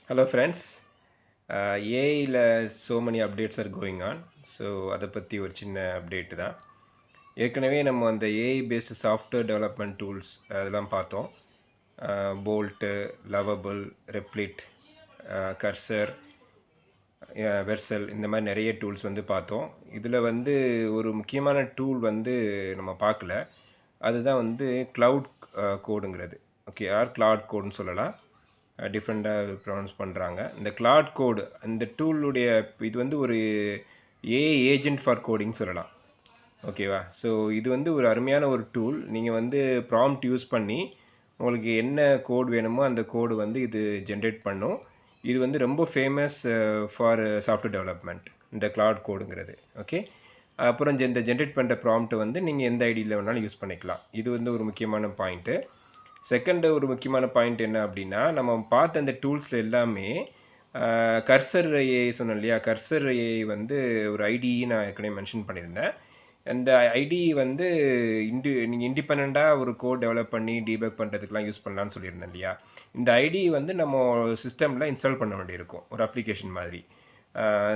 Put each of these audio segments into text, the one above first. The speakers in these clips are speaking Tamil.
Hello friends. ஏஐயில் so many updates are going on. So அதை பற்றி ஒரு சின்ன அப்டேட்டு தான். ஏற்கனவே நம்ம அந்த AI based software development tools அதெல்லாம் பார்த்தோம். போல்ட்டு, லவபிள், ரெப்ளிட், கர்சர், வெர்சல் இந்த மாதிரி நிறைய டூல்ஸ் வந்து பார்த்தோம். இதில் வந்து ஒரு முக்கியமான டூல் வந்து நம்ம பார்க்கல. அதுதான் வந்து க்ளவுட் கோடுங்கிறது. ஓகே, கிளாட் கோடுன்னு சொல்லலாம். டிஃப்ரெண்ட்டாக ப்ரொனவுன்ஸ் பண்ணுறாங்க. இந்த கிளாட் கோடு இந்த டூலுடைய இது வந்து ஒரு ஏஐ ஏஜென்ட் ஃபார் கோடிங் சொல்லலாம். ஓகேவா? ஸோ இது வந்து ஒரு அருமையான ஒரு டூல். நீங்கள் வந்து ப்ராம்ப்ட் யூஸ் பண்ணி உங்களுக்கு என்ன கோட் வேணுமோ அந்த கோடு வந்து இது ஜென்ரேட் பண்ணும். இது வந்து ரொம்ப ஃபேமஸ் ஃபார் சாஃப்ட்வேர் டெவலப்மெண்ட், இந்த கிளாட் கோடுங்கிறது. ஓகே, அப்புறம் இந்த ஜென்ரேட் பண்ணுற ப்ராம்ப்ட்டை வந்து நீங்கள் எந்த ஐடியில் வேணாலும் யூஸ் பண்ணிக்கலாம். இது வந்து ஒரு முக்கியமான பாயிண்ட்டு. செகண்டு ஒரு முக்கியமான பாயிண்ட் என்ன அப்படின்னா, நம்ம பார்த்த அந்த டூல்ஸில் எல்லாமே கர்சர் ஏஐ சொன்னோம் இல்லையா? கர்சர் ஏஐ வந்து ஒரு ஐடிஇ நான் ஏற்கனவே மென்ஷன் பண்ணியிருந்தேன். அந்த ஐடிஇ வந்து நீங்கள் இண்டிபெண்ட்டாக ஒரு கோட் டெவலப் பண்ணி டீபக் பண்ணுறதுக்குலாம் யூஸ் பண்ணலான்னு சொல்லியிருந்தேன் இல்லையா? இந்த ஐடிஇ வந்து நம்ம சிஸ்டமில் இன்ஸ்டால் பண்ண வேண்டியிருக்கும், ஒரு அப்ளிகேஷன் மாதிரி.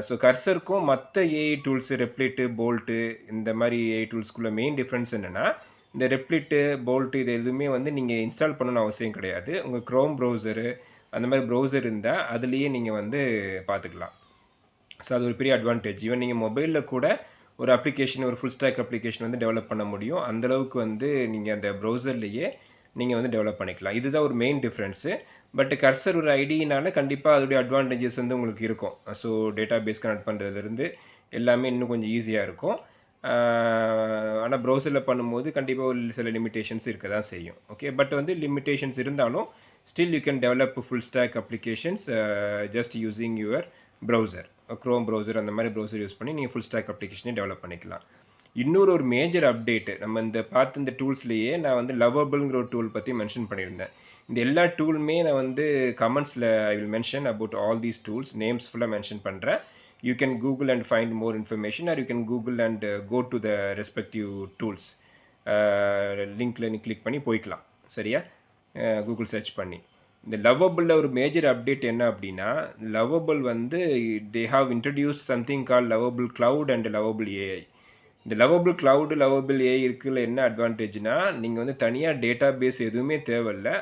ஸோ கர்சருக்கும் மற்ற ஏஐ டூல்ஸு, ரெப்ளிட்டு, போல்ட்டு இந்த மாதிரி ஏஐ டூல்ஸ்க்குள்ள மெயின் டிஃப்ரென்ஸ் என்னென்னா, இந்த ரெப்ளிட்டு, போல்ட்டு இது எதுவுமே வந்து நீங்கள் இன்ஸ்டால் பண்ணணும்னு அவசியம் கிடையாது. உங்கள் க்ரோம் ப்ரௌசரு அந்த மாதிரி ப்ரௌசர் இருந்தால் அதுலேயே நீங்கள் வந்து பார்த்துக்கலாம். ஸோ அது ஒரு பெரிய அட்வான்டேஜ். ஈவன் நீங்கள் மொபைலில் கூட ஒரு அப்ளிகேஷன், ஒரு ஃபுல் ஸ்டாக் அப்ளிகேஷன் வந்து டெவலப் பண்ண முடியும். அந்தளவுக்கு வந்து நீங்கள் அந்த ப்ரௌசர்லேயே நீங்கள் வந்து டெவலப் பண்ணிக்கலாம். இதுதான் ஒரு மெயின் டிஃப்ரென்ஸு. பட் கர்சர் ஒரு ஐடியினால கண்டிப்பாக அதோடைய அட்வான்டேஜஸ் வந்து உங்களுக்கு இருக்கும். ஸோ டேட்டா பேஸ் கனெக்ட் பண்ணுறதுலேருந்து எல்லாமே இன்னும் கொஞ்சம் ஈஸியாக இருக்கும். ஆனால் ப்ரௌசரில் பண்ணும்போது கண்டிப்பாக ஒரு சில லிமிட்டேஷன்ஸ் இருக்க தான் செய்யும். ஓகே, பட் வந்து லிமிட்டேஷன்ஸ் இருந்தாலும் still you can develop full stack applications just using your browser, Chrome browser அந்த மாதிரி ப்ரௌசர் யூஸ் பண்ணி நீங்கள் ஃபுல் ஸ்டாக் அப்ளிகேஷனே டெவலப் பண்ணிக்கலாம். இன்னொரு ஒரு மேஜர் அப்டேட்டு நம்ம இந்த பார்த்து இந்த டூல்ஸ்லேயே நான் வந்து லவபிள்ங்கிற ஒரு டூல் பற்றி மென்ஷன் பண்ணியிருந்தேன். இந்த எல்லா டூலுமே நான் வந்து கமெண்ட்ஸில் I will mention about all these tools, names ஃபுல்லாக மென்ஷன் பண்ணுறேன். You can Google and find more information, or you can Google and go to the respective tools. லிங்க்கில் நீ கிளிக் பண்ணி போய்க்கலாம். சரியா? கூகுள் சர்ச் பண்ணி இந்த லவபிளில் ஒரு மேஜர் அப்டேட் என்ன அப்படின்னா, லவபிள் வந்து they have introduce something call lovable cloud and lovable AI. இந்த லவபிள் க்ளவுடு, லவபிள் ஏஐ இருக்குல்ல என்ன அட்வான்டேஜ்னா, நீங்கள் வந்து தனியாக டேட்டா பேஸ் எதுவுமே தேவையில்லை.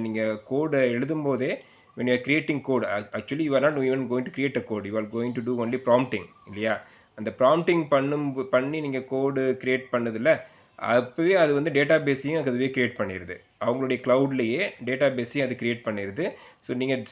நீங்கள் கோடை எழுதும்போதே when you are creating code, actually you are not even going to create a code, you are going to do only prompting இல்லையா? அந்த ப்ராம்ப்டிங் பண்ணி நீங்கள் கோடு க்ரியேட் பண்ணதில்ல, அப்போவே அது வந்து டேட்டா பேஸையும் அதுவே க்ரியேட் பண்ணிடுது. அவங்களுடைய க்ளவுட்லேயே டேட்டா பேஸையும் அது க்ரியேட் பண்ணிடுது. ஸோ நீங்கள்